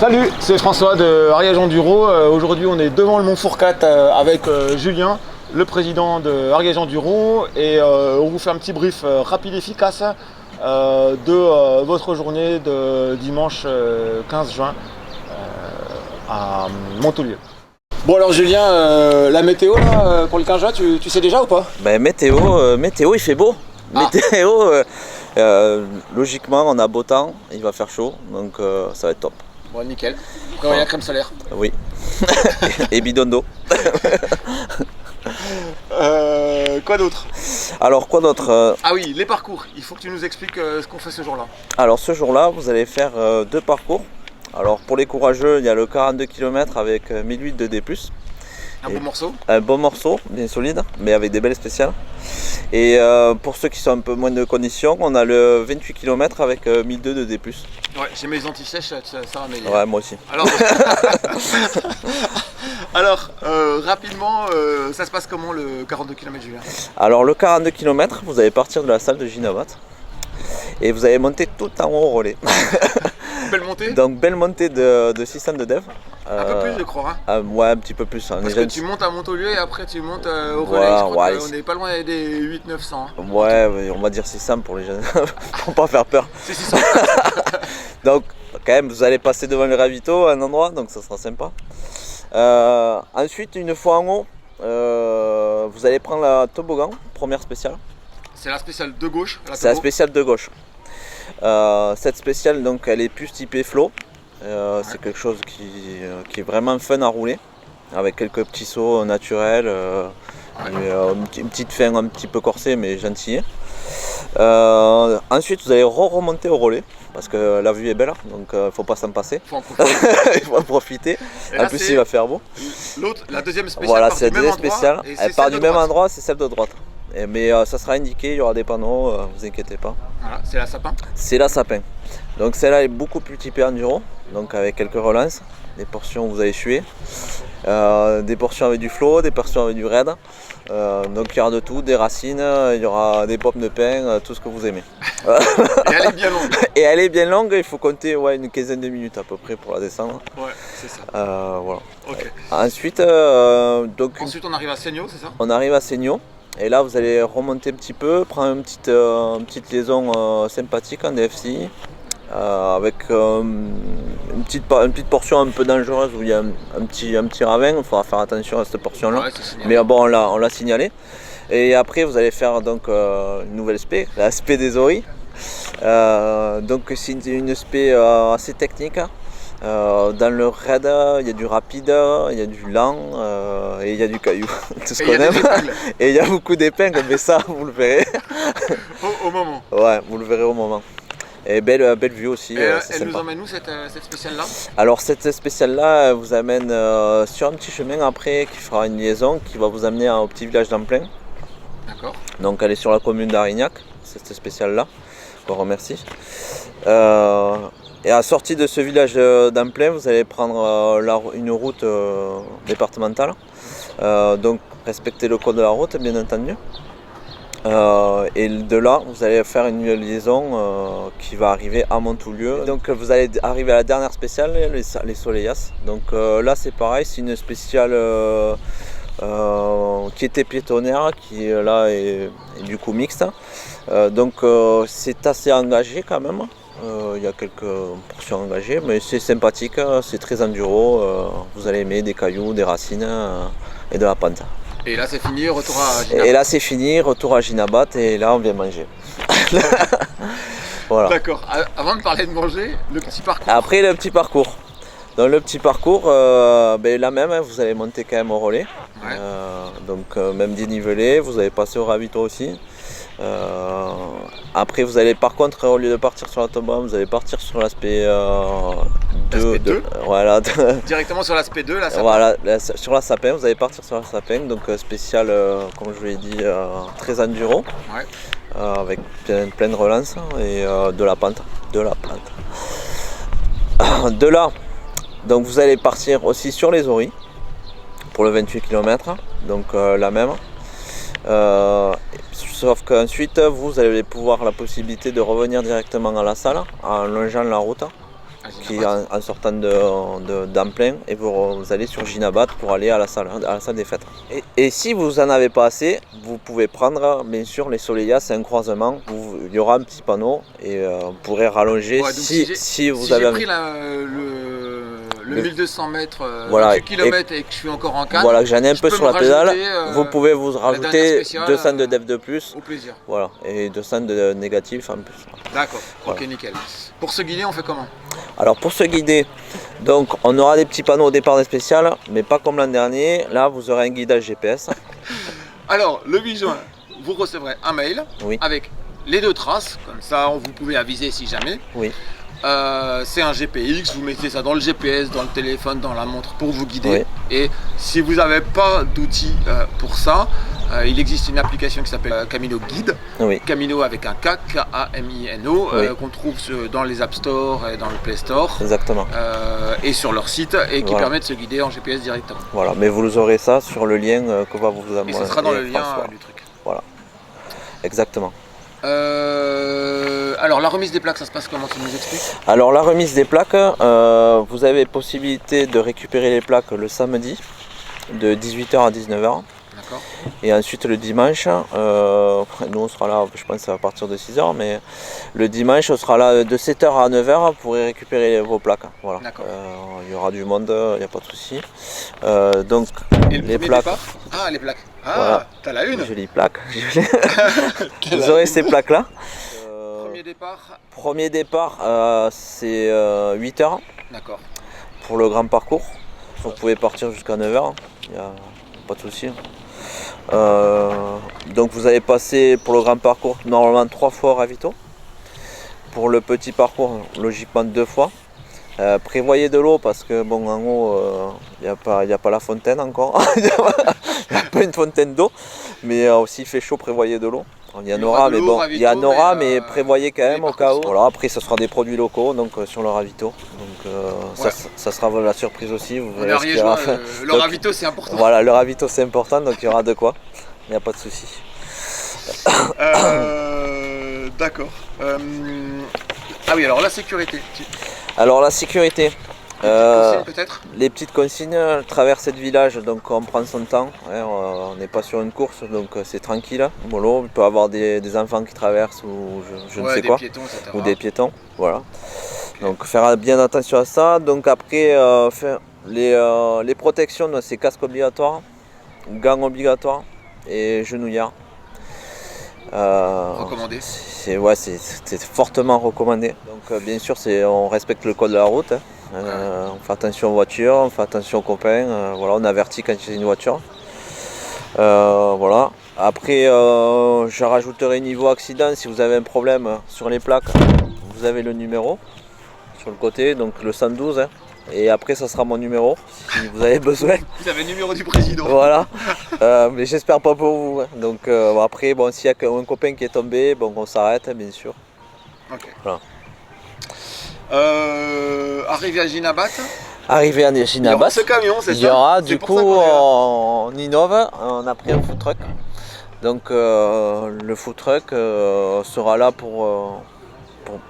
Salut, c'est François de Ariège Enduro. Aujourd'hui, on est devant le Mont Fourcade avec Julien, le président de Ariège Enduro, et on vous fait un petit brief rapide et efficace de votre journée de dimanche 15 juin à Montaulieu. Bon alors Julien, la météo là, pour le 15 juin, tu sais déjà ou pas? Météo, il fait beau. Météo, logiquement, on a beau temps, il va faire chaud, donc ça va être top. Bon, nickel. Quand il y a crème solaire. Oui. Et bidon d'eau. Quoi d'autre? Alors, quoi d'autre? Ah oui, les parcours. Il faut que tu nous expliques ce qu'on fait ce jour-là. Alors, ce jour-là, vous allez faire deux parcours. Alors, pour les courageux, il y a le 42 km avec 1008 de D+. Un beau morceau. Un bon morceau, bien solide, mais avec des belles spéciales. Et pour ceux qui sont un peu moins de conditions, on a le 28 km avec 1002 de D+. Ouais, j'ai mes anti-sèches, ça va m'aider. Ouais, moi aussi. Alors, rapidement, ça se passe comment le 42 km, Julien? Alors, le 42 km, vous allez partir de la salle de Ginabat et vous allez monter tout en haut au relais. Belle montée? Donc, belle montée de 600 de dev. Un peu plus, je crois. Ouais, un petit peu plus. Parce que tu montes à Montaulieu et après tu montes au relais. Je crois qu'on n'est pas loin des 800-900. Hein. Ouais, on va dire 600 pour les jeunes, pour pas faire peur. C'est 600. Donc, quand même, vous allez passer devant le ravito à un endroit, donc ça sera sympa. Ensuite, une fois en haut, vous allez prendre la toboggan, première spéciale. C'est la spéciale de gauche. C'est la spéciale de gauche. Cette spéciale, donc, elle est plus typée flow. C'est quelque chose qui est vraiment fun à rouler, avec quelques petits sauts naturels, une petite fin un petit peu corsée mais gentille. Ensuite, vous allez remonter au relais parce que la vue est belle, donc il ne faut pas s'en passer. Il faut en profiter. En plus, il va faire beau. La deuxième spéciale, voilà, c'est la deuxième spéciale. Elle part du même endroit, c'est celle de droite. Mais ça sera indiqué, il y aura des panneaux, vous inquiétez pas. Voilà, c'est la sapin. C'est la sapin. Donc celle-là est beaucoup plus typée enduro, donc avec quelques relances, des portions où vous allez suer, des portions avec du flow, des portions avec du raid. Donc il y aura de tout, des racines, il y aura des pommes de pain, tout ce que vous aimez. Et elle est bien longue. Et elle est bien longue, il faut compter une quinzaine de minutes à peu près pour la descendre. Ouais, c'est ça. Voilà. Okay. Ensuite, ensuite on arrive à Seigno, c'est ça? On arrive à Seigno. Et là vous allez remonter un petit peu, prendre une petite liaison sympathique en DFCI. Avec une petite portion un peu dangereuse où il y a un petit ravin, il faudra faire attention à cette portion là, mais bon on l'a signalé. Et après vous allez faire donc une nouvelle spé, la spé des oris. Donc c'est une spé assez technique. Dans le raid, il y a du rapide, il y a du lent et il y a du caillou, tout ce qu'on aime. Et il y a beaucoup d'épingles, mais ça vous le verrez. Au moment. Ouais, vous le verrez au moment. Et belle vue aussi. Et elle nous emmène où cette spéciale-là? Alors cette spéciale-là vous amène sur un petit chemin après qui fera une liaison qui va vous amener au petit village d'Amplain. D'accord. Donc elle est sur la commune d'Arignac, cette spéciale-là. Je vous remercie. Et à la sortie de ce village d'Amplain, vous allez prendre une route départementale. Donc respectez le code de la route, bien entendu. Et de là, vous allez faire une liaison qui va arriver à Montaulieu. Donc vous allez arriver à la dernière spéciale, les Soleillas. Donc là c'est pareil, c'est une spéciale qui était piétonnière, qui là est du coup mixte. Donc c'est assez engagé quand même. Il y a quelques portions engagées, mais c'est sympathique, c'est très enduro. Vous allez aimer des cailloux, des racines et de la pente. Et là c'est fini, retour à Ginabat. Et là c'est fini, retour à Ginabat et là on vient manger. Voilà. D'accord, avant de parler de manger, le petit parcours. Après le petit parcours. Dans le petit parcours, là même, vous allez monter quand même au relais. Ouais. Donc même dénivelé, vous allez passer au ravito aussi. Après vous allez par contre, au lieu de partir sur la toboggan, vous allez partir sur l'aspect 2. Voilà. Directement sur l'aspect 2, la sapin. Voilà, sur la sapin, vous allez partir sur la sapin, donc spécial, comme je vous l'ai dit, très enduro. Ouais. Avec plein de relances et de la pente. De là, donc vous allez partir aussi sur les oris pour le 28 km, donc la même. Sauf qu'ensuite vous allez pouvoir la possibilité de revenir directement à la salle en longeant la route en sortant d'Amplin, et vous allez sur Ginabat pour aller à la salle des fêtes. Et si vous n'en avez pas assez, vous pouvez prendre bien sûr les Soleillas, c'est un croisement, il y aura un petit panneau et vous pourrez rallonger si vous avez pris le 1200 mètres voilà, du kilomètre et que je suis encore en canne, voilà, que j'en ai un peu sur la pédale, vous pouvez vous rajouter spéciale, 200 de def de plus. Au plaisir. Voilà, et 200 de négatifs en plus. D'accord, voilà. Ok, nickel. Pour se guider, on fait comment? Alors pour se guider, donc on aura des petits panneaux au départ des spéciales, mais pas comme l'an dernier. Là, vous aurez un guidage GPS. Alors, le 8 juin, vous recevrez un mail avec les 2 traces, comme ça vous pouvez aviser si jamais. Oui. C'est un GPX, vous mettez ça dans le GPS, dans le téléphone, dans la montre pour vous guider. Et si vous n'avez pas d'outils pour ça, il existe une application qui s'appelle Camino Guide. Camino avec un K, K-A-M-I-N-O, qu'on trouve dans les App Store et dans le Play Store. Exactement. Et sur leur site, et qui permet de se guider en GPS directement. Voilà, mais vous aurez ça sur le lien que va vous amener. Et ce sera dans le lien du truc. Voilà, exactement. Alors la remise des plaques, ça se passe comment, tu nous expliques? Alors la remise des plaques, vous avez possibilité de récupérer les plaques le samedi de 18h à 19h. D'accord. Et ensuite le dimanche, nous on sera là, je pense à partir de 6h, mais le dimanche on sera là de 7h à 9h pour récupérer vos plaques. Voilà. Il y aura du monde, il n'y a pas de souci. Donc et les plaques. Ah, les plaques. Ah, voilà. T'as la une. Jolie plaque. Vous aurez ces plaques là. Premier départ, c'est 8h. D'accord. Pour le grand parcours. Vous pouvez partir jusqu'à 9h. Il n'y a pas de souci. Donc vous allez passer pour le grand parcours normalement 3 fois au ravito. Pour le petit parcours, logiquement 2 fois. Prévoyez de l'eau parce que bon, en haut il n'y a pas la fontaine encore. Il n'y a pas une fontaine d'eau, mais s'il fait chaud, prévoyez de l'eau. Il y en aura, mais bon, il y en aura, mais prévoyez quand même au cas où. Voilà, après, ce sera des produits locaux, donc sur le ravito. Donc ça sera la surprise aussi. Vous verrez le ravito, c'est important. Voilà, le ravito, c'est important, donc il y aura de quoi. Il n'y a pas de souci. D'accord. Ah oui, alors la sécurité. Alors la sécurité. Les petites consignes, traverser le village, donc on prend son temps, on n'est pas sur une course, donc c'est tranquille, mollo. Il peut y avoir des enfants qui traversent ou je ne sais quoi, piétons, etc. Ou des piétons, voilà. Donc faire bien attention à ça. Donc après, les protections, c'est casque obligatoire, gants obligatoires et genouillard. Recommandé. C'est fortement recommandé. Donc bien sûr, on respecte le code de la route. On fait attention aux voitures, on fait attention aux copains. Voilà, on avertit quand il y a une voiture. Voilà. Après, je rajouterai niveau accident. Si vous avez un problème sur les plaques, vous avez le numéro sur le côté, donc le 112. Et après, ça sera mon numéro si vous avez besoin. Vous avez le numéro du président. Voilà. Mais j'espère pas pour vous. Donc après, bon, s'il y a un copain qui est tombé, bon, on s'arrête, bien sûr. Ok. Voilà. Arrivé à Ginabat. Arrivé à Ginabat. Ce camion, c'est ça. Il y aura du coup, on innove. On a pris un food truck. Donc le food truck sera là pour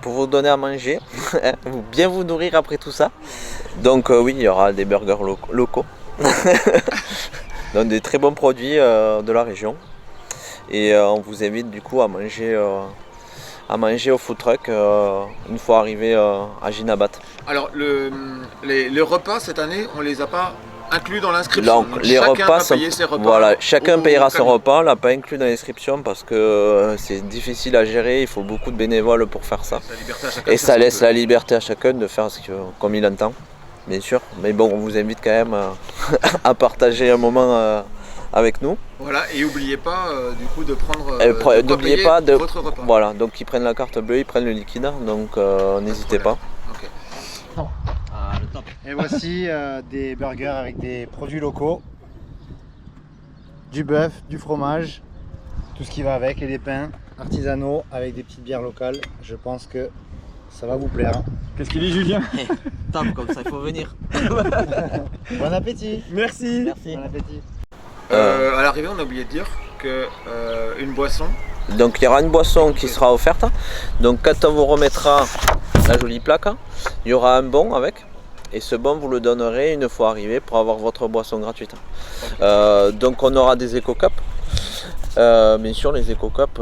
vous donner à manger, bien vous nourrir après tout ça. Donc oui, il y aura des burgers locaux. Donc des très bons produits de la région. Et on vous invite du coup à manger au food truck une fois arrivé à Ginabat. Alors les repas cette année, on les a pas inclus dans l'inscription. Donc les repas sont ses repas. Voilà, chacun payera son repas, on l'a pas inclus dans l'inscription parce que c'est difficile à gérer, il faut beaucoup de bénévoles pour faire ça. Et ça laisse la liberté à chacun de faire comme il entend, bien sûr. Mais bon, on vous invite quand même à partager un moment avec nous. Voilà, et n'oubliez pas du coup de prendre n'oubliez pas de votre repas. Voilà, donc ils prennent la carte bleue, ils prennent le liquide, donc n'hésitez pas. Okay. Le top. Et voici des burgers avec des produits locaux, du bœuf, du fromage, tout ce qui va avec, et des pains artisanaux avec des petites bières locales. Je pense que ça va vous plaire. Qu'est-ce qu'il dit, Julien? Top, comme ça il faut venir. Bon appétit. Merci. Bon appétit. À l'arrivée, on a oublié de dire que une boisson. Donc il y aura une boisson qui sera offerte. Donc quand on vous remettra la jolie plaque. Il y aura un bon avec. Et ce bon, vous le donnerez une fois arrivé pour avoir votre boisson gratuite. Donc on aura des éco-cups. Bien sûr, les éco-cups,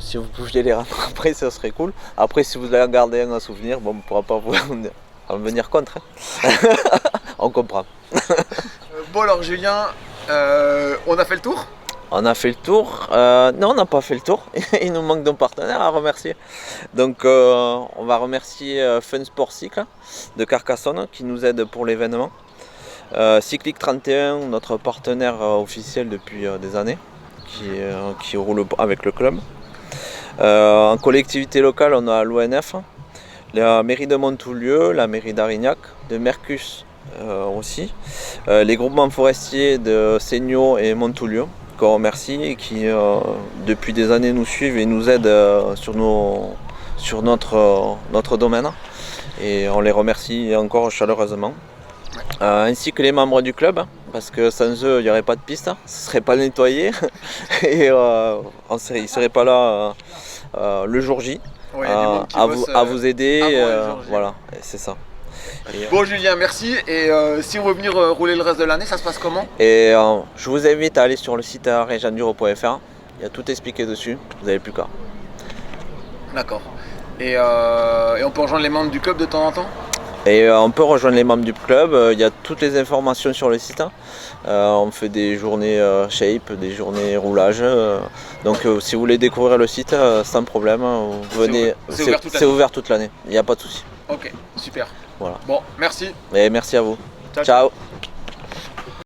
si vous pouviez les rendre après, ça serait cool. Après, si vous voulez en garder un à souvenir, bon, on ne pourra pas vous en venir contre. Hein. On comprend. Bon alors Julien, on a fait le tour? On a fait le tour. Non, on n'a pas fait le tour. Il nous manque d'un partenaire à remercier. Donc, on va remercier Fun Sport Cycle de Carcassonne qui nous aide pour l'événement. Cyclic 31, notre partenaire officiel depuis des années, qui roule avec le club. En collectivité locale, on a l'ONF, la mairie de Montoulieu, la mairie d'Arignac, de Mercus aussi, les groupements forestiers de Seigno et Montoulieu, qu'on remercie et qui depuis des années nous suivent et nous aident sur notre domaine. Et on les remercie encore chaleureusement. Ainsi que les membres du club, parce que sans eux il n'y aurait pas de piste, ce ne serait pas nettoyé et ils ne seraient pas là le jour J à vous aider. Voilà, c'est ça. Bon Julien, merci. Et si on veut venir rouler le reste de l'année, ça se passe comment? Et je vous invite à aller sur le site ariegenduro.fr, il y a tout expliqué dessus, vous n'avez plus qu'à. D'accord. Et on peut rejoindre les membres du club de temps en temps? Et on peut rejoindre les membres du club, il y a toutes les informations sur le site. On fait des journées shape, des journées roulage. Donc si vous voulez découvrir le site, sans problème, vous venez. C'est ouvert toute l'année, il n'y a pas de souci. Ok, super. Voilà. Bon, merci. Et merci à vous. Ciao. Ciao.